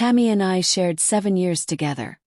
Tammy and I shared 7 years together.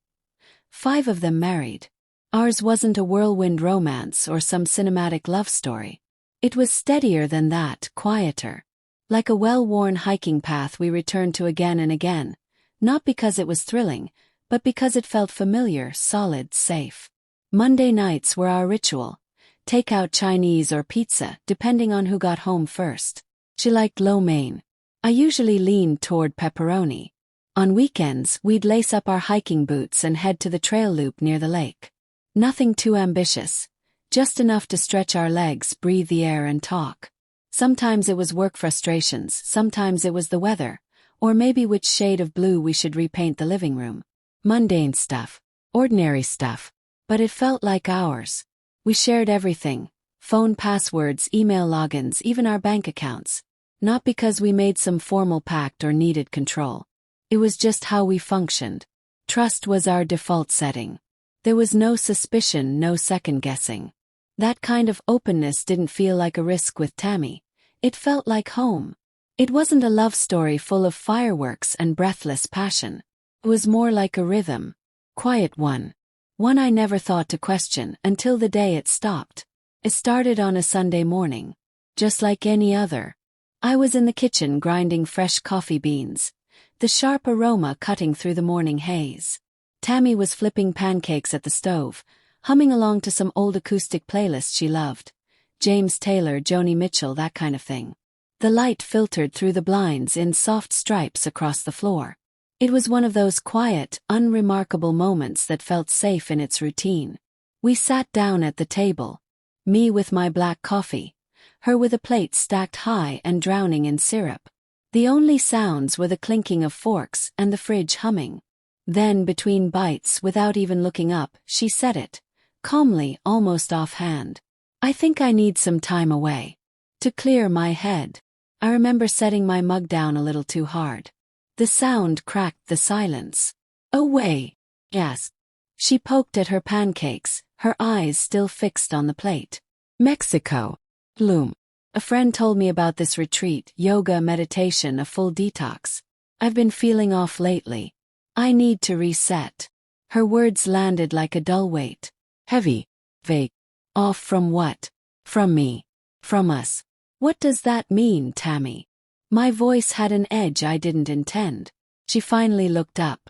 5 of them married. Ours wasn't a whirlwind romance or some cinematic love story. It was steadier than that, quieter. Like a well-worn hiking path we returned to again and again, not because it was thrilling, but because it felt familiar, solid, safe. Monday nights were our ritual. Take out Chinese or pizza, depending on who got home first. She liked lo mein. I usually leaned toward pepperoni. On weekends, we'd lace up our hiking boots and head to the trail loop near the lake. Nothing too ambitious, just enough to stretch our legs, breathe the air and talk. Sometimes it was work frustrations, sometimes it was the weather, or maybe which shade of blue we should repaint the living room. Mundane stuff, ordinary stuff, but it felt like ours. We shared everything, phone passwords, email logins, even our bank accounts. Not because we made some formal pact or needed control. It was just how we functioned. Trust was our default setting. There was no suspicion, no second-guessing. That kind of openness didn't feel like a risk with Tammy. It felt like home. It wasn't a love story full of fireworks and breathless passion. It was more like a rhythm. Quiet one. One I never thought to question until the day it stopped. It started on a Sunday morning. Just like any other. I was in the kitchen grinding fresh coffee beans. The sharp aroma cutting through the morning haze. Tammy was flipping pancakes at the stove, humming along to some old acoustic playlist she loved. James Taylor, Joni Mitchell, that kind of thing. The light filtered through the blinds in soft stripes across the floor. It was one of those quiet, unremarkable moments that felt safe in its routine. We sat down at the table. Me with my black coffee. Her with a plate stacked high and drowning in syrup. The only sounds were the clinking of forks and the fridge humming. Then, between bites, without even looking up, she said it. Calmly, almost offhand. I think I need some time away. To clear my head. I remember setting my mug down a little too hard. The sound cracked the silence. Away. Yes. She poked at her pancakes, her eyes still fixed on the plate. Mexico. Bloom. A friend told me about this retreat, yoga, meditation, a full detox. I've been feeling off lately. I need to reset. Her words landed like a dull weight. Heavy. Vague. Off from what? From me. From us. What does that mean, Tammy? My voice had an edge I didn't intend. She finally looked up.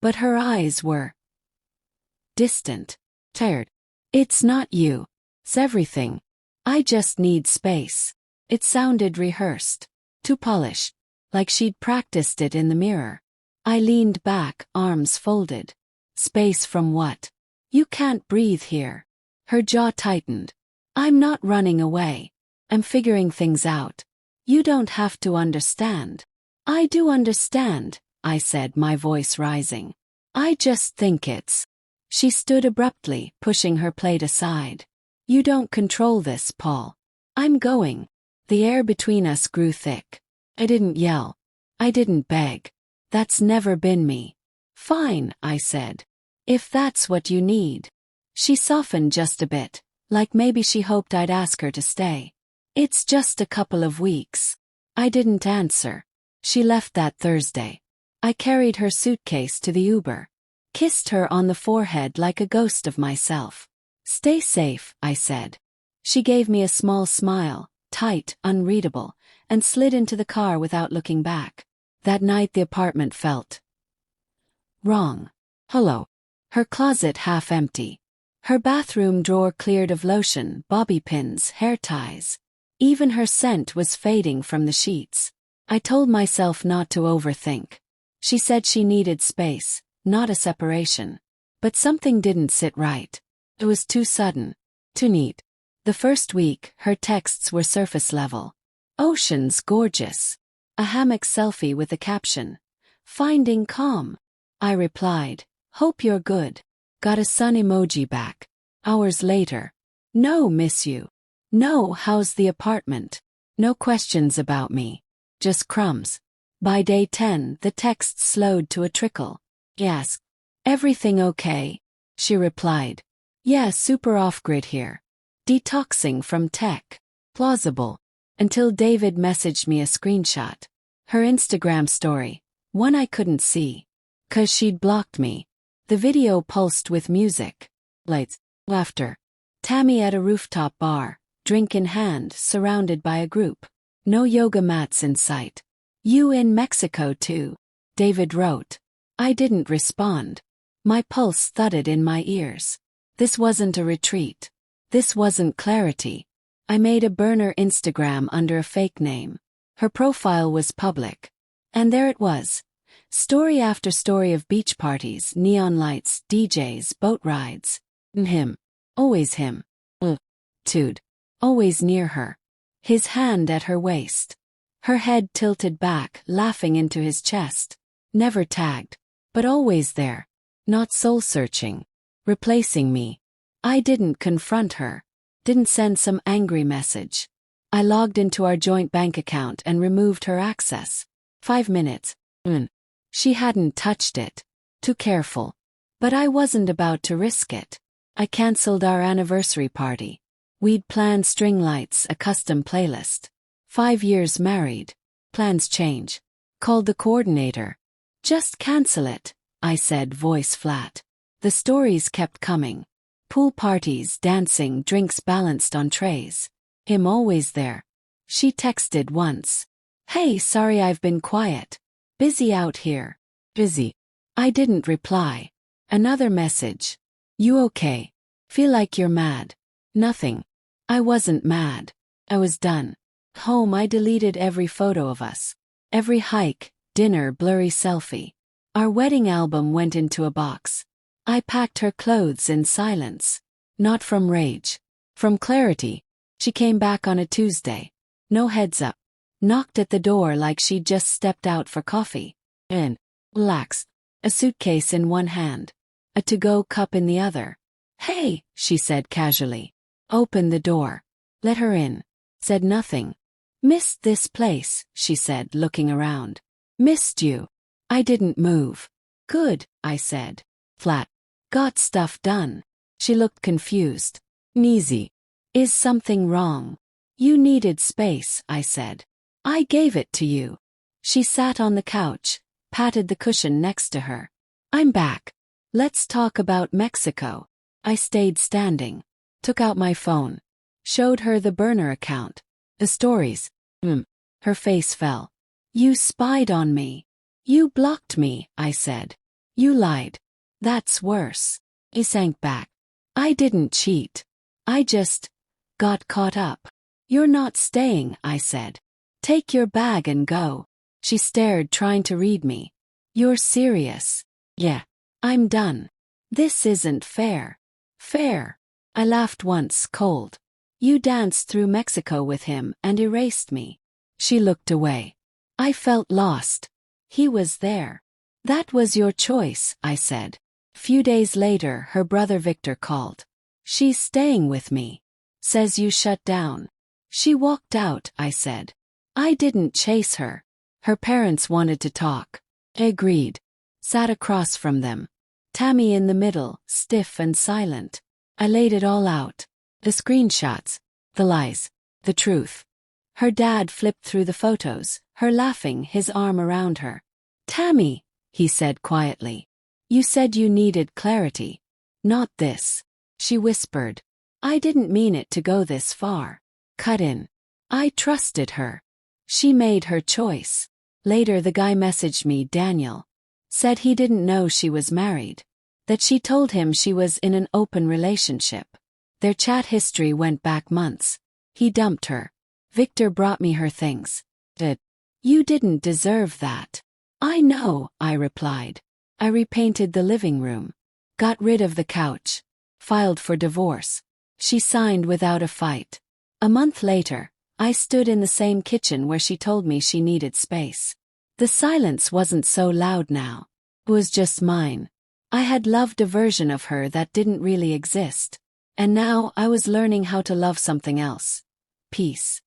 But her eyes were distant. Tired. It's not you. It's everything. I just need space. It sounded rehearsed. Too polished. Like she'd practiced it in the mirror. I leaned back, arms folded. Space from what? You can't breathe here. Her jaw tightened. I'm not running away. I'm figuring things out. You don't have to understand. I do understand, I said, my voice rising. I just think it's. She stood abruptly, pushing her plate aside. You don't control this, Paul. I'm going. The air between us grew thick. I didn't yell. I didn't beg. That's never been me. Fine, I said. If that's what you need. She softened just a bit, like maybe she hoped I'd ask her to stay. It's just a couple of weeks. I didn't answer. She left that Thursday. I carried her suitcase to the Uber. Kissed her on the forehead like a ghost of myself. Stay safe, I said. She gave me a small smile, tight, unreadable, and slid into the car without looking back. That night the apartment felt wrong. Hello. Her closet half empty. Her bathroom drawer cleared of lotion, bobby pins, hair ties. Even her scent was fading from the sheets. I told myself not to overthink. She said she needed space, not a separation. But something didn't sit right. It was too sudden. Too neat. The first week, her texts were surface level. Oceans gorgeous. A hammock selfie with a caption. Finding calm. I replied, hope you're good. Got a sun emoji back. Hours later. No, miss you. No, how's the apartment? No questions about me. Just crumbs. By day 10, the texts slowed to a trickle. Yes. Everything okay? She replied. Yeah, super off-grid here. Detoxing from tech. Plausible. Until David messaged me a screenshot. Her Instagram story. One I couldn't see. 'Cause she'd blocked me. The video pulsed with music, lights, laughter. Tammy at a rooftop bar, drink in hand, surrounded by a group. No yoga mats in sight. You in Mexico too? David wrote. I didn't respond. My pulse thudded in my ears. This wasn't a retreat. This wasn't clarity. I made a burner Instagram under a fake name. Her profile was public. And there it was. Story after story of beach parties, neon lights, DJs, boat rides. Him. Always him. Tude. Always near her. His hand at her waist. Her head tilted back, laughing into his chest. Never tagged. But always there. Not soul-searching. Replacing me. I didn't confront her. Didn't send some angry message. I logged into our joint bank account and removed her access. 5 minutes. She hadn't touched it. Too careful. But I wasn't about to risk it. I cancelled our anniversary party. We'd planned string lights, a custom playlist. 5 years married. Plans change. Called the coordinator. Just cancel it, I said, voice flat. The stories kept coming. Pool parties, dancing, drinks balanced on trays. Him always there. She texted once. Hey, sorry I've been quiet. Busy out here. Busy. I didn't reply. Another message. You okay? Feel like you're mad. Nothing. I wasn't mad. I was done. Home, I deleted every photo of us. Every hike, dinner, blurry selfie. Our wedding album went into a box. I packed her clothes in silence. Not from rage. From clarity. She came back on a Tuesday. No heads up. Knocked at the door like she'd just stepped out for coffee. In. Relax. A suitcase in one hand. A to-go cup in the other. Hey, she said casually. Open the door. Let her in. Said nothing. Missed this place, she said, looking around. Missed you. I didn't move. Good, I said. Flat. Got stuff done. She looked confused. Easy. Is something wrong? You needed space, I said. I gave it to you. She sat on the couch, patted the cushion next to her. I'm back. Let's talk about Mexico. I stayed standing. Took out my phone. Showed her the burner account. The stories. Her face fell. You spied on me. You blocked me, I said. You lied. That's worse. He sank back. I didn't cheat. I just got caught up. You're not staying, I said. Take your bag and go. She stared, trying to read me. You're serious? Yeah. I'm done. This isn't fair. Fair. I laughed once, cold. You danced through Mexico with him and erased me. She looked away. I felt lost. He was there. That was your choice, I said. Few days later, her brother Victor called. She's staying with me. Says you shut down. She walked out, I said. I didn't chase her. Her parents wanted to talk. Agreed. Sat across from them. Tammy in the middle, stiff and silent. I laid it all out. The screenshots. The lies. The truth. Her dad flipped through the photos, her laughing, his arm around her. Tammy, he said quietly. You said you needed clarity. Not this. She whispered. I didn't mean it to go this far. Cut in. I trusted her. She made her choice. Later the guy messaged me, Daniel. Said he didn't know she was married. That she told him she was in an open relationship. Their chat history went back months. He dumped her. Victor brought me her things. You didn't deserve that. I know, I replied. I repainted the living room. Got rid of the couch. Filed for divorce. She signed without a fight. A month later, I stood in the same kitchen where she told me she needed space. The silence wasn't so loud now. It was just mine. I had loved a version of her that didn't really exist. And now I was learning how to love something else. Peace.